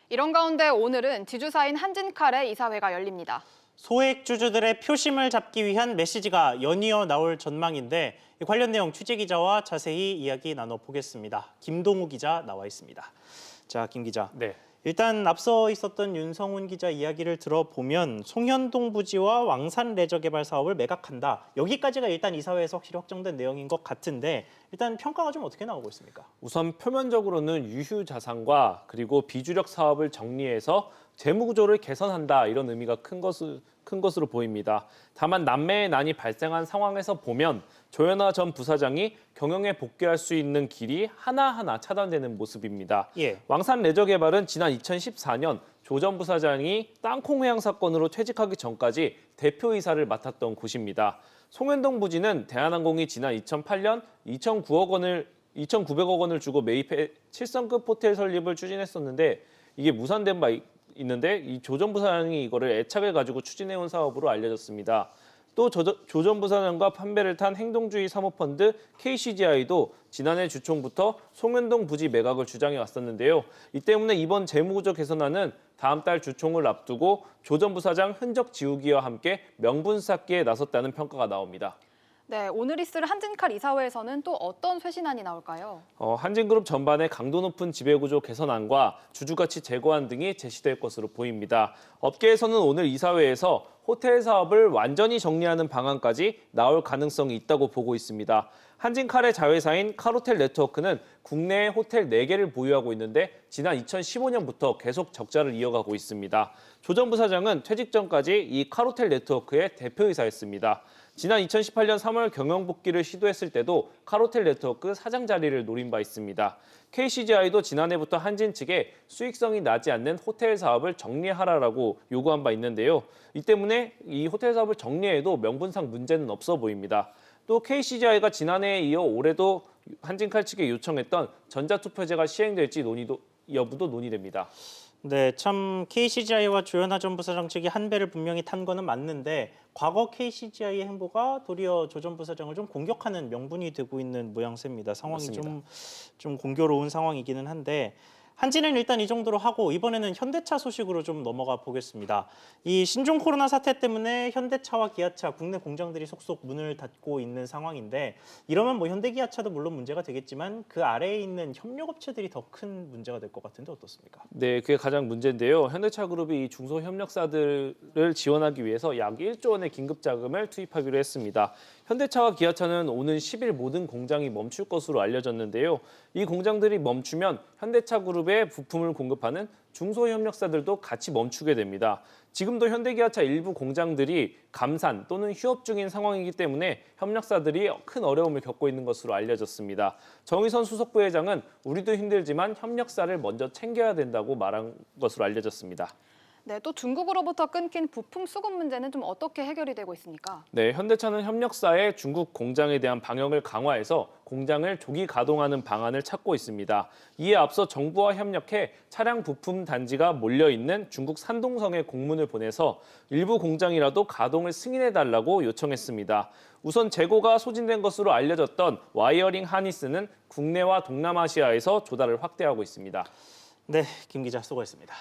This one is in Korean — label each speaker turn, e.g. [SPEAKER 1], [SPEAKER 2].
[SPEAKER 1] 이런 가운데 오늘은 지주사인 한진칼의 이사회가 열립니다.
[SPEAKER 2] 소액주주들의 표심을 잡기 위한 메시지가 연이어 나올 전망인데 관련 내용 취재기자와 자세히 이야기 나눠보겠습니다. 김동우 기자 나와 있습니다. 자, 김 기자.
[SPEAKER 3] 네.
[SPEAKER 2] 일단 앞서 있었던 윤성훈 기자 이야기를 들어보면 송현동 부지와 왕산 레저 개발 사업을 매각한다. 여기까지가 일단 이사회에서 확실히 확정된 내용인 것 같은데 일단 평가가 좀 어떻게 나오고 있습니까?
[SPEAKER 3] 우선 표면적으로는 유휴 자산과 그리고 비주력 사업을 정리해서 재무 구조를 개선한다 이런 의미가 큰 것으로 보입니다. 다만 난매의 난이 발생한 상황에서 보면 조현아 전 부사장이 경영에 복귀할 수 있는 길이 하나하나 차단되는 모습입니다.
[SPEAKER 2] 예.
[SPEAKER 3] 왕산 레저 개발은 지난 2014년 조 전 부사장이 땅콩 회항 사건으로 퇴직하기 전까지 대표이사를 맡았던 곳입니다. 송현동 부지는 대한항공이 지난 2008년 2,900억 원을 주고 매입해 7성급 호텔 설립을 추진했었는데 이게 무산된 바 있는데 이 조 전 부사장이 이거를 애착을 가지고 추진해온 사업으로 알려졌습니다. 또 조 전 부사장과 판배를 탄 행동주의 사모펀드 KCGI도 지난해 주총부터 송현동 부지 매각을 주장해 왔었는데요. 이 때문에 이번 재무구조 개선안은 다음 달 주총을 앞두고 조 전 부사장 흔적 지우기와 함께 명분 쌓기에 나섰다는 평가가 나옵니다.
[SPEAKER 1] 네, 오늘 있을 한진칼 이사회에서는 또 어떤 쇄신안이 나올까요?
[SPEAKER 3] 한진그룹 전반의 강도 높은 지배구조 개선안과 주주가치 제고안 등이 제시될 것으로 보입니다. 업계에서는 오늘 이사회에서 호텔 사업을 완전히 정리하는 방안까지 나올 가능성이 있다고 보고 있습니다. 한진칼의 자회사인 칼호텔 네트워크는 국내에 호텔 4개를 보유하고 있는데 지난 2015년부터 계속 적자를 이어가고 있습니다. 조 전 부사장은 퇴직 전까지 이 칼호텔 네트워크의 대표이사였습니다. 지난 2018년 3월 경영 복귀를 시도했을 때도 칼호텔 네트워크 사장 자리를 노린 바 있습니다. KCGI도 지난해부터 한진 측에 수익성이 나지 않는 호텔 사업을 정리하라라고 요구한 바 있는데요. 이 때문에 이 호텔 사업을 정리해도 명분상 문제는 없어 보입니다. 또 KCGI가 지난해에 이어 올해도 한진칼 측에 요청했던 전자투표제가 시행될지 여부도 논의됩니다.
[SPEAKER 2] 네, 참 KCGI와 조현아 전 부사장 측이 한 배를 분명히 탄 거는 맞는데 과거 KCGI의 행보가 도리어 조 전 부사장을 좀 공격하는 명분이 되고 있는 모양새입니다. 상황이 좀 공교로운 상황이기는 한데 한진은 일단 이 정도로 하고 이번에는 현대차 소식으로 좀 넘어가 보겠습니다. 이 신종 코로나 사태 때문에 현대차와 기아차 국내 공장들이 속속 문을 닫고 있는 상황인데 이러면 뭐 현대기아차도 물론 문제가 되겠지만 그 아래에 있는 협력업체들이 더 큰 문제가 될 것 같은데 어떻습니까?
[SPEAKER 3] 네, 그게 가장 문제인데요. 현대차그룹이 이 중소협력사들을 지원하기 위해서 약 1조 원의 긴급 자금을 투입하기로 했습니다. 현대차와 기아차는 오는 10일 모든 공장이 멈출 것으로 알려졌는데요. 이 공장들이 멈추면 현대차 그룹에 부품을 공급하는 중소협력사들도 같이 멈추게 됩니다. 지금도 현대기아차 일부 공장들이 감산 또는 휴업 중인 상황이기 때문에 협력사들이 큰 어려움을 겪고 있는 것으로 알려졌습니다. 정의선 수석부회장은 우리도 힘들지만 협력사를 먼저 챙겨야 된다고 말한 것으로 알려졌습니다.
[SPEAKER 1] 네, 또 중국으로부터 끊긴 부품 수급 문제는 좀 어떻게 해결이 되고 있습니까?
[SPEAKER 3] 네, 현대차는 협력사의 중국 공장에 대한 방역을 강화해서 공장을 조기 가동하는 방안을 찾고 있습니다. 이에 앞서 정부와 협력해 차량 부품 단지가 몰려있는 중국 산동성에 공문을 보내서 일부 공장이라도 가동을 승인해달라고 요청했습니다. 우선 재고가 소진된 것으로 알려졌던 와이어링 하니스는 국내와 동남아시아에서 조달을 확대하고 있습니다.
[SPEAKER 2] 네, 김 기자 수고했습니다.